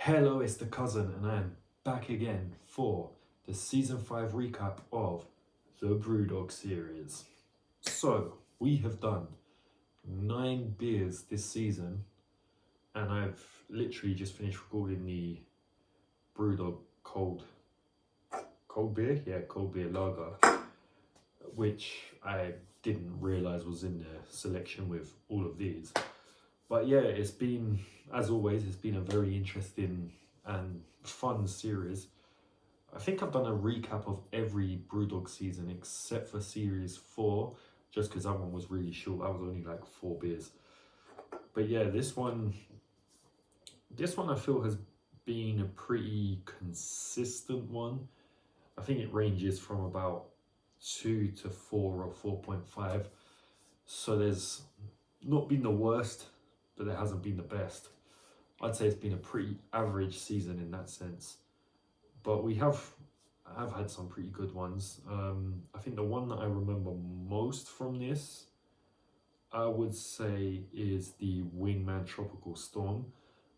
Hello, it's the cousin, and I'm back again for the season 5 recap of the BREWDOG series. So, we have done 9 beers this season, and I've literally just finished recording the BREWDOG cold beer? Yeah, cold beer lager, which I didn't realise was in the selection with all of these. But yeah, it's been, as always, it's been a very interesting and fun series. I think I've done a recap of every BrewDog season except for series 4, just because that one was really short. That was only like 4 beers. But yeah, this one I feel has been a pretty consistent one. I think it ranges from about 2 to 4 or 4.5. So there's not been the worst, but it hasn't been the best. I'd say it's been a pretty average season in that sense. But we have had some pretty good ones. I think the one that I remember most from this, I would say, is the Wingman Tropical Storm.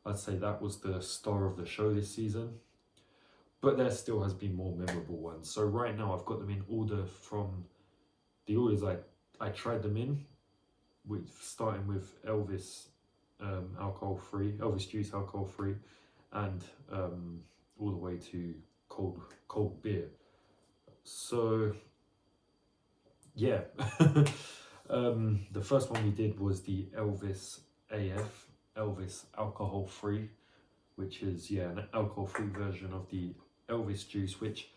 I'd say that was the star of the show this season. But there still has been more memorable ones. So right now I've got them in order from the orders I tried them in, starting with Elvis Elvis Juice alcohol free, and all the way to cold beer. So yeah, the first one we did was the Elvis Elvis alcohol free, which is an alcohol free version of the Elvis juice, which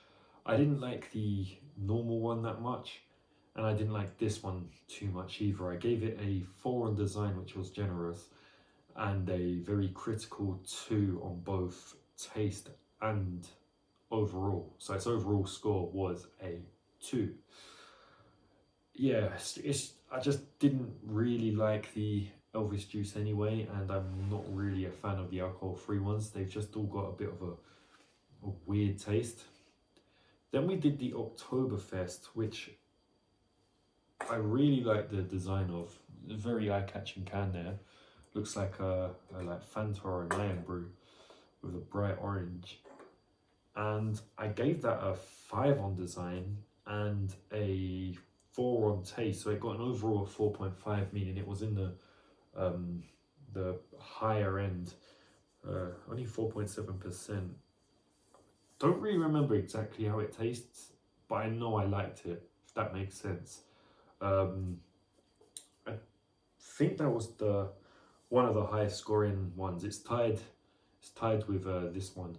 I didn't like the normal one that much, and I didn't like this one too much either. I gave it a 4 on design, which was generous, and a very critical 2 on both taste and overall. So its overall score was a 2. Yeah, I just didn't really like the Elvis juice anyway, and I'm not really a fan of the alcohol-free ones. They've just all got a bit of a weird taste. Then we did the Oktoberfest, which I really like the design of. A very eye-catching can there. Looks like a like Fanta or an Iron Brew with a bright orange. And I gave that a 5 on design and a 4 on taste. So it got an overall of 4.5, meaning it was in the higher end, only 4.7%. Don't really remember exactly how it tastes, but I know I liked it, if that makes sense. I think that was one of the highest scoring ones. It's tied with this one.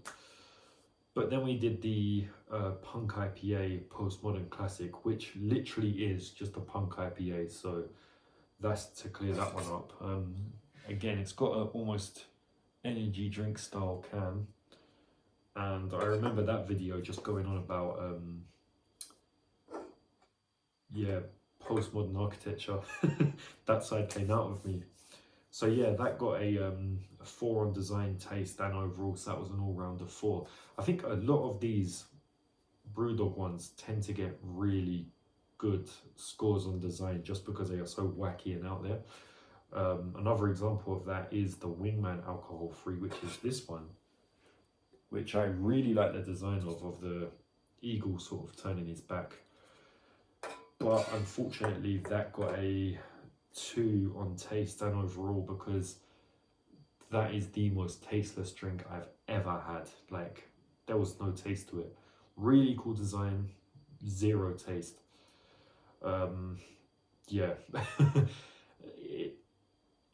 But then we did the Punk IPA Postmodern Classic, which literally is just a Punk IPA. So that's to clear that one up. Again, it's got a almost energy drink style can. And I remember that video just going on about, postmodern architecture. That side came out of me. So yeah, that got a 4 on design, taste and overall, so that was an all-rounder 4. I think a lot of these BrewDog ones tend to get really good scores on design just because they are so wacky and out there. Another example of that is the Wingman alcohol free, which is this one, which I really like the design of the eagle sort of turning his back. But unfortunately that got a 2 on taste and overall, because that is the most tasteless drink I've ever had. Like, there was no taste to it. Really cool design, 0 taste. Yeah,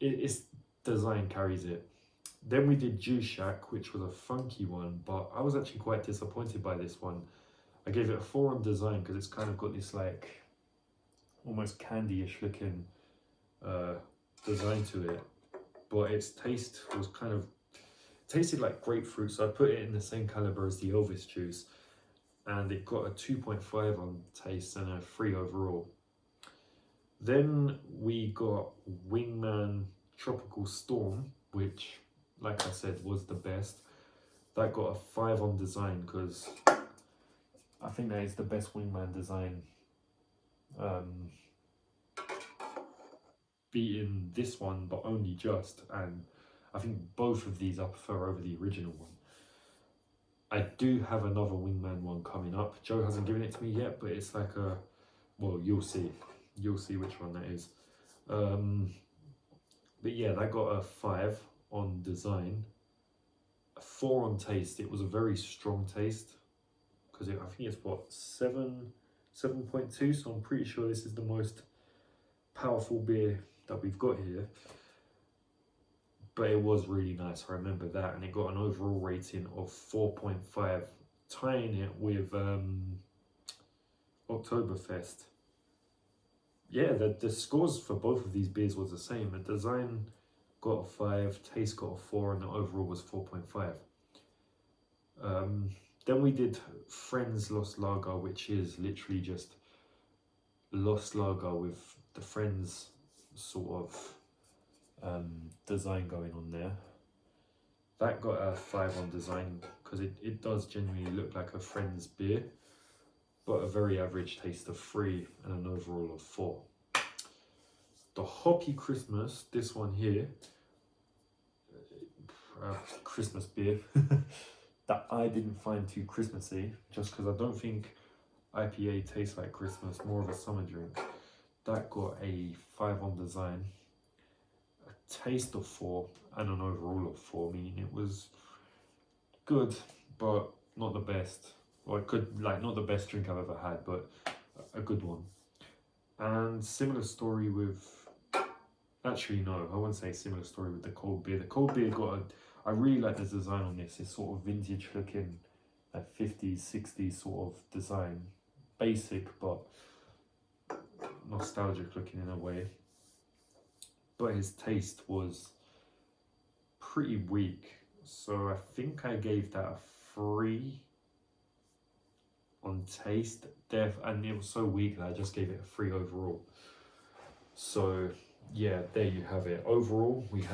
its design carries it. Then we did Juice Shack, which was a funky one, but I was actually quite disappointed by this one. I gave it a 4 on design because it's kind of got this like almost candy-ish looking design to it, but its taste was tasted like grapefruit, so I put it in the same caliber as the Elvis juice, and it got a 2.5 on taste and a 3 overall. Then we got Wingman Tropical Storm, which, like I said, was the best. That got a 5 on design because I think that is the best Wingman design, beating this one, but only just. And I think both of these I prefer over the original one. I do have another Wingman one coming up. Joe hasn't given it to me yet, but it's like a, well, you'll see. You'll see which one that is. But yeah, that got a 5 on design, a 4 on taste. It was a very strong taste because I think it's what, 7.2. So I'm pretty sure this is the most powerful beer that we've got here. But it was really nice, I remember that, and it got an overall rating of 4.5, tying it with Oktoberfest. Yeah, the scores for both of these beers was the same. The design got a 5, taste got a 4, and the overall was 4.5. Then we did Friends Lost Lager, which is literally just Lost Lager with the Friends sort of design going on there. That got a 5 on design because it does genuinely look like a Friends beer, but a very average taste of 3 and an overall of 4. The Hoppy Christmas, this one here, Christmas beer, that I didn't find too Christmassy, just because I don't think IPA tastes like Christmas, more of a summer drink. That got a 5 on design, a taste of 4, and an overall of 4, meaning it was good, but not the best. Or it could, like, not the best drink I've ever had, but a good one. And similar story with, actually no, I wouldn't say similar story with the cold beer. The cold beer got I really like the design on this. It's sort of vintage looking, like 50s, 60s sort of design. Basic, but nostalgic looking in a way. But his taste was pretty weak. So I think I gave that a 3 on taste. And it was so weak that I just gave it a 3 overall. So yeah, there you have it. Overall, we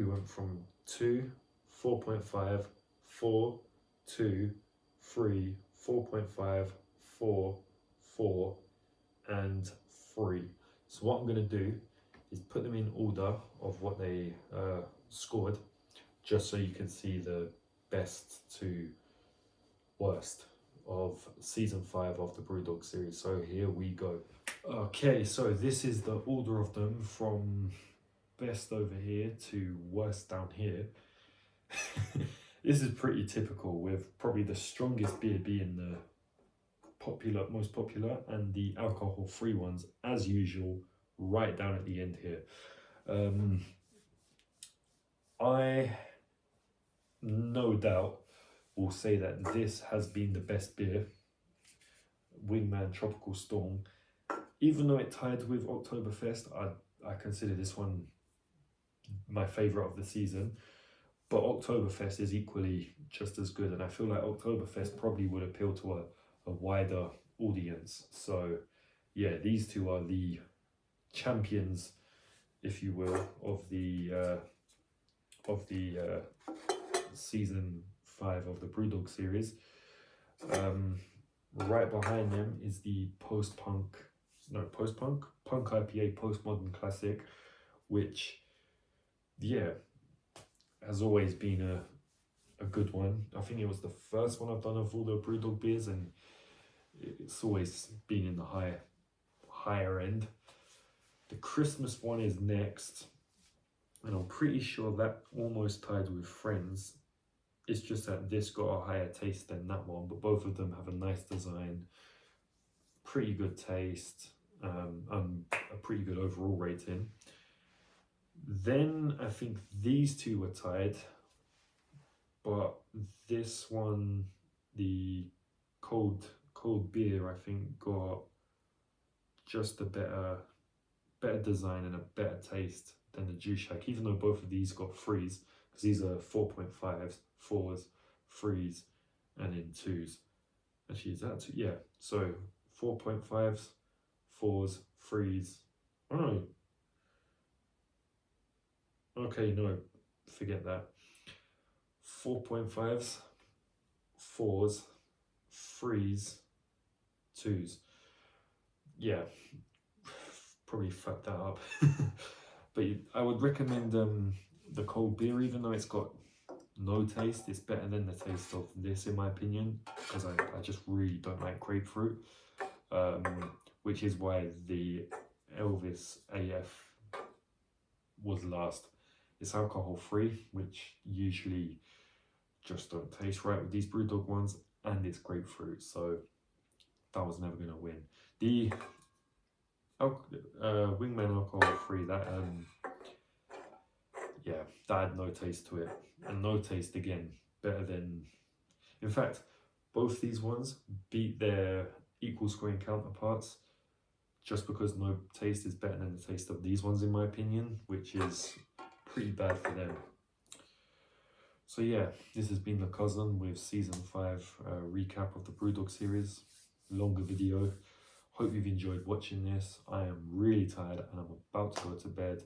went from 2, 4.5, 4, 2, 3, 4.5, 4, 4, and 3. So what I'm going to do is put them in order of what they scored, just so you can see the best to worst of season 5 of the BrewDog series. So here we go. Okay, so this is the order of them from best over here to worst down here. This is pretty typical, with probably the strongest beer being the most popular, and the alcohol-free ones, as usual, right down at the end here. I no doubt will say that this has been the best beer, Wingman Tropical Storm. Even though it tied with Oktoberfest, I consider this one my favourite of the season. But Oktoberfest is equally just as good, and I feel like Oktoberfest probably would appeal to a wider audience. So yeah, these two are the champions, if you will, of the season 5 of the BrewDog series. Right behind them is the punk IPA postmodern classic, which yeah has always been a good one. I think it was the first one I've done of all the BrewDog beers, and it's always been in the higher end. The Christmas one is next, and I'm pretty sure that almost tied with Friends. It's just that this got a higher taste than that one, but both of them have a nice design, pretty good taste, and a pretty good overall rating. Then I think these two were tied, but this one, the cold beer, I think got just a better design and a better taste than the Juice Shack, even though both of these got 3s, because these are 4.5s, 4s, 3s, and in 2s. Actually, is that 2? Yeah, so 4.5s, 4s, 3s. Oh no. Okay, no, forget that. 4.5s, 4s, 3s, 2s. Yeah, probably fucked that up. But I would recommend the cold beer, even though it's got no taste, it's better than the taste of this in my opinion, because I just really don't like grapefruit, which is why the Elvis AF was last. It's alcohol free, which usually just don't taste right with these BrewDog ones, and it's grapefruit, so that was never going to win. The Wingman alcohol free, that yeah, that had no taste to it, and no taste again, better than, in fact, both these ones beat their equal scoring counterparts, just because no taste is better than the taste of these ones in my opinion, which is pretty bad for them. So yeah, this has been the cousin with season 5 recap of the BrewDog series. Longer video. Hope you've enjoyed watching this. I am really tired and I'm about to go to bed,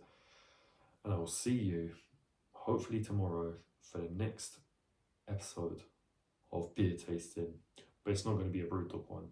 and I will see you hopefully tomorrow for the next episode of beer tasting, but it's not going to be a BrewDog one.